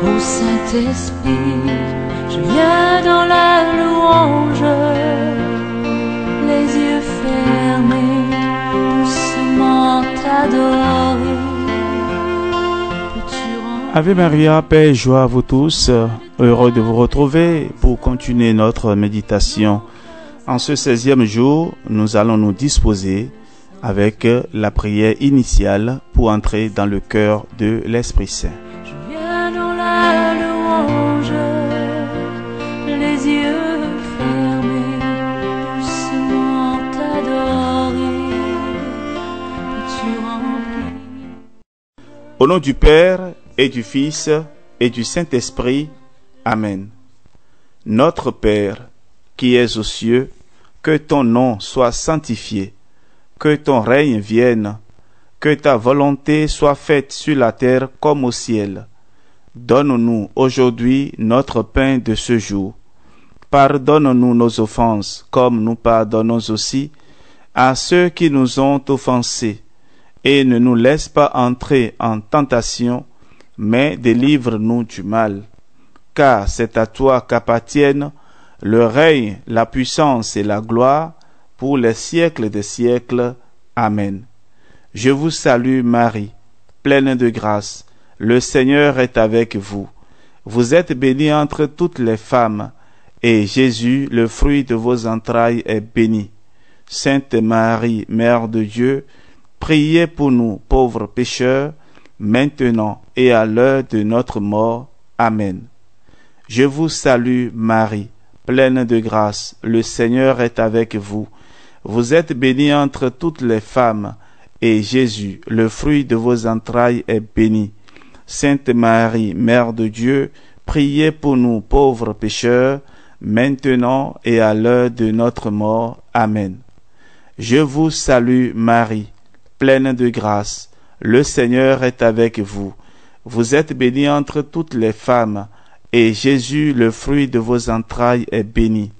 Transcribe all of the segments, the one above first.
Ô Saint-Esprit, je viens dans la louange, les yeux fermés, doucement t'adorer. Ave Maria, paix et joie à vous tous, heureux de vous retrouver pour continuer notre méditation. En ce 16e jour, nous allons nous disposer avec la prière initiale pour entrer dans le cœur de l'Esprit Saint. Je viens dans la louange, les yeux fermés, doucement t'adorer, peux-tu remplir. Au nom du Père et du Fils et du Saint-Esprit. Amen. Notre Père, qui es aux cieux, que ton nom soit sanctifié, que ton règne vienne, que ta volonté soit faite sur la terre comme au ciel. Donne-nous aujourd'hui notre pain de ce jour. Pardonne-nous nos offenses, comme nous pardonnons aussi à ceux qui nous ont offensés, et ne nous laisse pas entrer en tentation, mais délivre-nous du mal. Car c'est à toi qu'appartiennent le règne, la puissance et la gloire pour les siècles des siècles. Amen. Je vous salue Marie, pleine de grâce. Le Seigneur est avec vous. Vous êtes bénie entre toutes les femmes, et Jésus, le fruit de vos entrailles, est béni. Sainte Marie, Mère de Dieu, priez pour nous pauvres pécheurs, maintenant et à l'heure de notre mort. Amen. Je vous salue Marie, pleine de grâce, le Seigneur est avec vous. Vous êtes bénie entre toutes les femmes, et Jésus, le fruit de vos entrailles, est béni. Sainte Marie, Mère de Dieu, priez pour nous pauvres pécheurs, maintenant et à l'heure de notre mort. Amen. Je vous salue Marie, pleine de grâce, le Seigneur est avec vous. Vous êtes bénie entre toutes les femmes, et Jésus, le fruit de vos entrailles, est béni.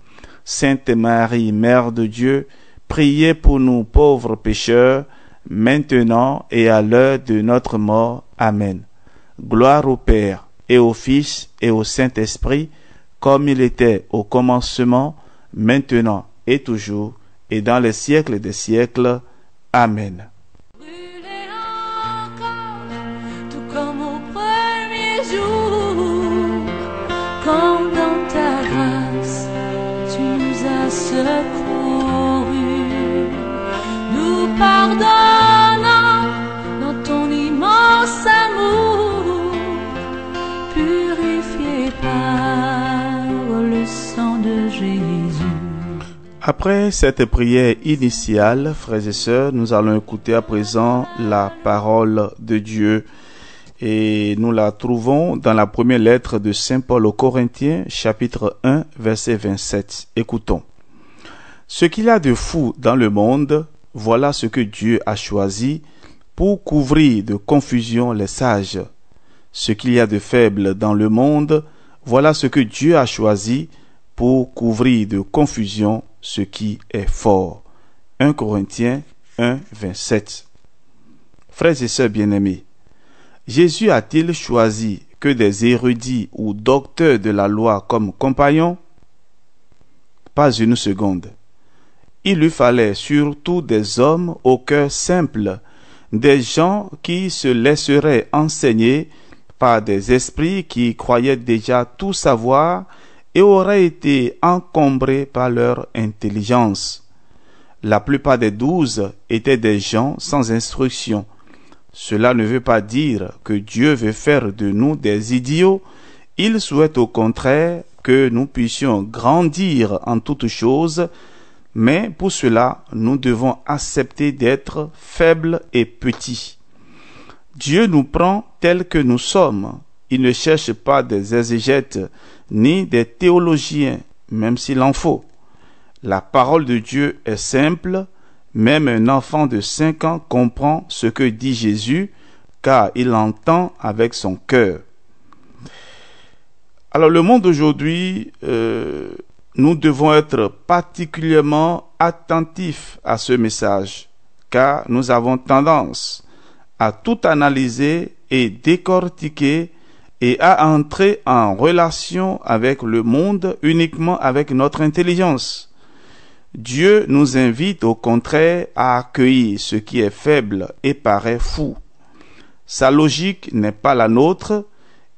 Sainte Marie, Mère de Dieu, priez pour nous pauvres pécheurs, maintenant et à l'heure de notre mort. Amen. Gloire au Père, et au Fils, et au Saint-Esprit, comme il était au commencement, maintenant et toujours, et dans les siècles des siècles. Amen. Quand dans ta grâce tu nous as secourus, nous pardonnons dans ton immense amour, purifié par le sang de Jésus. Après cette prière initiale, frères et sœurs, nous allons écouter à présent la parole de Dieu. Et nous la trouvons dans la première lettre de Saint Paul aux Corinthiens, chapitre 1, verset 27. Écoutons. Ce qu'il y a de fou dans le monde, voilà ce que Dieu a choisi pour couvrir de confusion les sages. Ce qu'il y a de faible dans le monde, voilà ce que Dieu a choisi pour couvrir de confusion ce qui est fort. 1 Corinthiens 1, 27. Frères et sœurs bien-aimés, Jésus a-t-il choisi que des érudits ou docteurs de la loi comme compagnons? Pas une seconde. Il lui fallait surtout des hommes au cœur simple, des gens qui se laisseraient enseigner par des esprits qui croyaient déjà tout savoir et auraient été encombrés par leur intelligence. La plupart des 12 étaient des gens sans instruction. Cela ne veut pas dire que Dieu veut faire de nous des idiots. Il souhaite au contraire que nous puissions grandir en toutes choses, mais pour cela, nous devons accepter d'être faibles et petits. Dieu nous prend tels que nous sommes. Il ne cherche pas des exégètes ni des théologiens, même s'il en faut. La parole de Dieu est simple. Même un enfant de 5 ans comprend ce que dit Jésus, car il entend avec son cœur. Alors le monde d'aujourd'hui, nous devons être particulièrement attentifs à ce message, car nous avons tendance à tout analyser et décortiquer et à entrer en relation avec le monde uniquement avec notre intelligence. Dieu nous invite au contraire à accueillir ce qui est faible et paraît fou. Sa logique n'est pas la nôtre,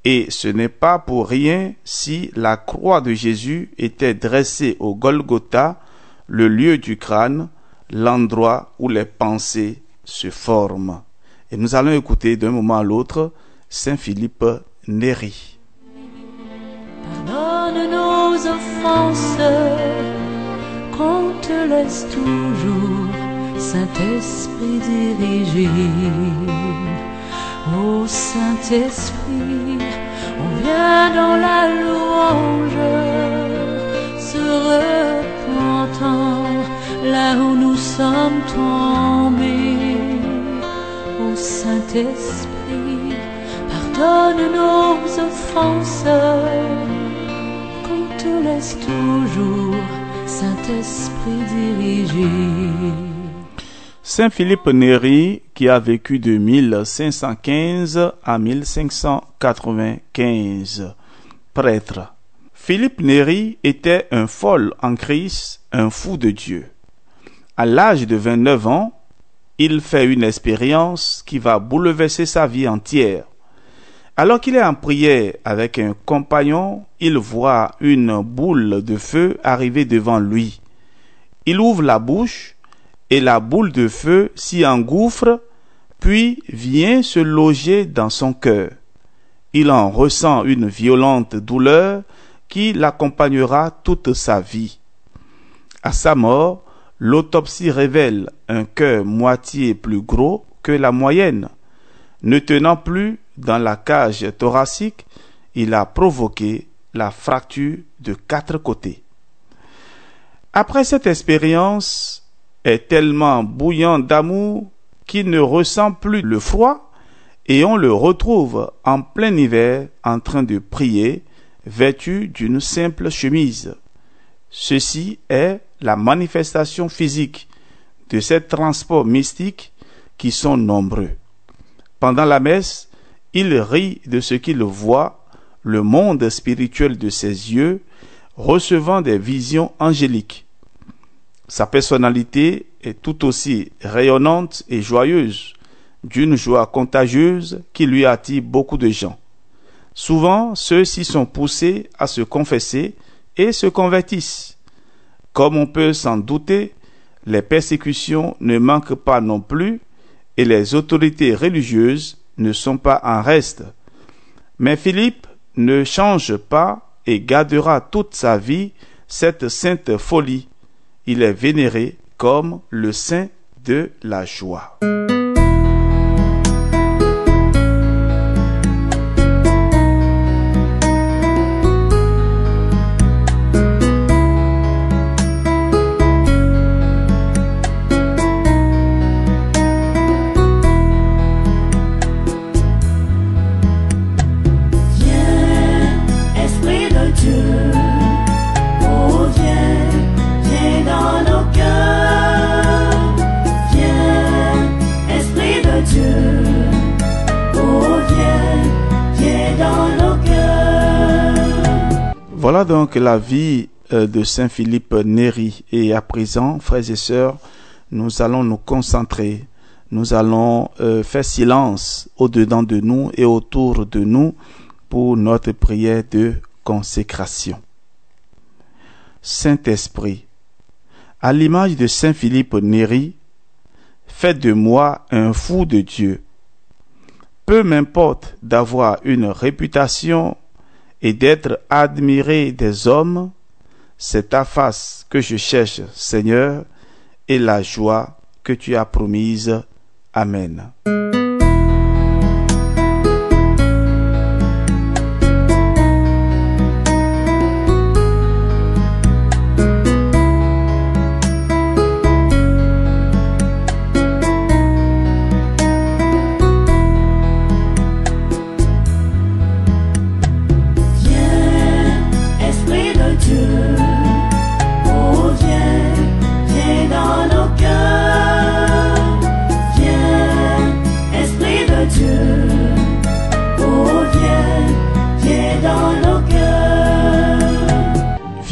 et ce n'est pas pour rien si la croix de Jésus était dressée au Golgotha, le lieu du crâne, l'endroit où les pensées se forment. Et nous allons écouter d'un moment à l'autre Saint Philippe Néri. Pardonne nos offenses, qu'on te laisse toujours, Saint-Esprit diriger. Ô Saint-Esprit, on vient dans la louange, se repentant là où nous sommes tombés. Ô Saint-Esprit, pardonne nos offenses, qu'on te laisse toujours, Saint-Esprit diriger. Saint Philippe Néri, qui a vécu de 1515 à 1595, prêtre. Philippe Néri était un fol en Christ, un fou de Dieu. À l'âge de 29 ans, il fait une expérience qui va bouleverser sa vie entière. Alors qu'il est en prière avec un compagnon, il voit une boule de feu arriver devant lui. Il ouvre la bouche et la boule de feu s'y engouffre, puis vient se loger dans son cœur. Il en ressent une violente douleur qui l'accompagnera toute sa vie. À sa mort, l'autopsie révèle un cœur moitié plus gros que la moyenne. Ne tenant plus dans la cage thoracique, il a provoqué la fracture de 4 côtés. Après cette expérience, est tellement bouillant d'amour qu'il ne ressent plus le froid et on le retrouve en plein hiver en train de prier, vêtu d'une simple chemise. Ceci est la manifestation physique de ces transports mystiques qui sont nombreux. Pendant la messe, il rit de ce qu'il voit, le monde spirituel de ses yeux, recevant des visions angéliques. Sa personnalité est tout aussi rayonnante et joyeuse, d'une joie contagieuse qui lui attire beaucoup de gens. Souvent, ceux-ci sont poussés à se confesser et se convertissent. Comme on peut s'en douter, les persécutions ne manquent pas non plus et les autorités religieuses ne sont pas en reste. Mais Philippe ne change pas et gardera toute sa vie cette sainte folie. Il est vénéré comme le saint de la joie. Voilà donc la vie de Saint Philippe Néri. Et à présent, frères et sœurs, nous allons nous concentrer, nous allons faire silence au-dedans de nous et autour de nous pour notre prière de consécration. Saint-Esprit, à l'image de Saint Philippe Néri, faites de moi un fou de Dieu. Peu m'importe d'avoir une réputation et d'être admiré des hommes, c'est ta face que je cherche, Seigneur, et la joie que tu as promise. Amen.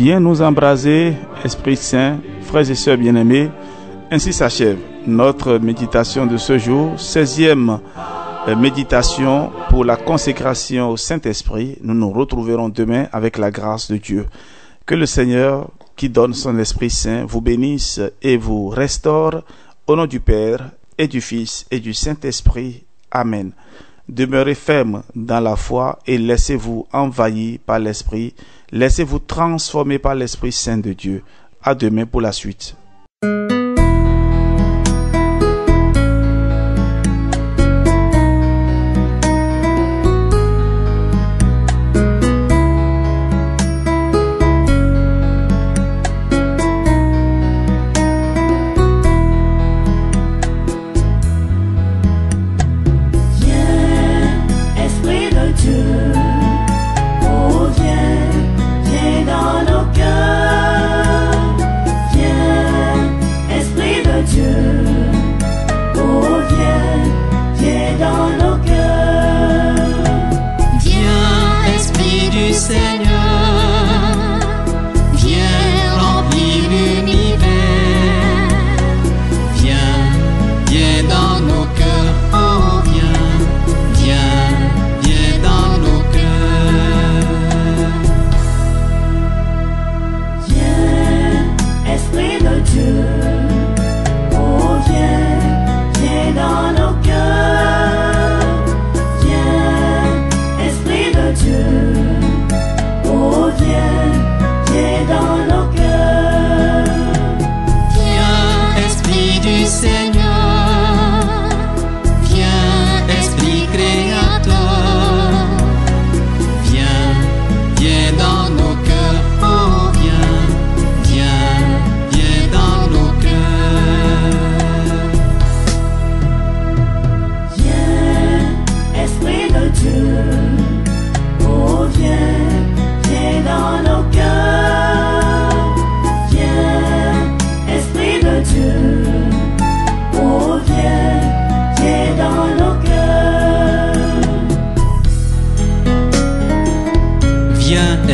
Viens nous embraser, Esprit Saint, frères et sœurs bien-aimés. Ainsi s'achève notre méditation de ce jour, 16e méditation pour la consécration au Saint-Esprit. Nous nous retrouverons demain avec la grâce de Dieu. Que le Seigneur, qui donne son Esprit Saint, vous bénisse et vous restaure au nom du Père et du Fils et du Saint-Esprit. Amen. Demeurez fermes dans la foi et laissez-vous envahir par l'Esprit. Laissez-vous transformer par l'Esprit Saint de Dieu. À demain pour la suite.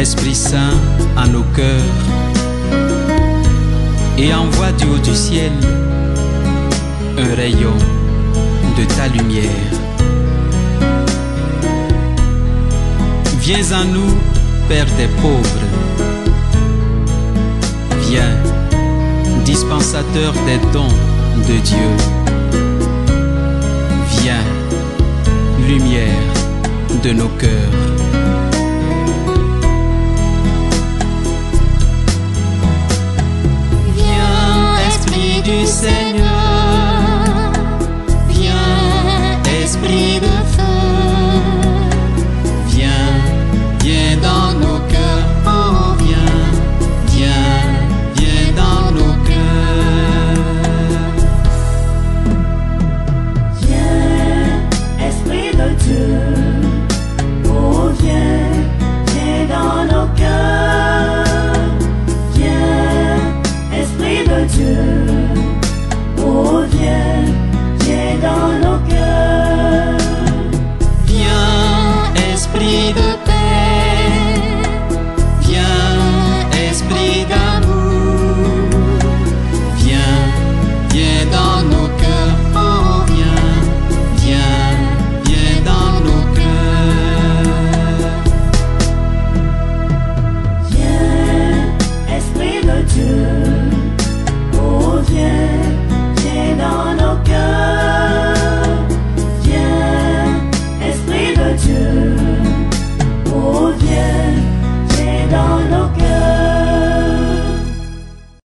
Esprit Saint à nos cœurs et envoie du haut du ciel un rayon de ta lumière. Viens à nous, Père des pauvres. Viens, dispensateur des dons de Dieu. Viens, lumière de nos cœurs. Du Seigneur.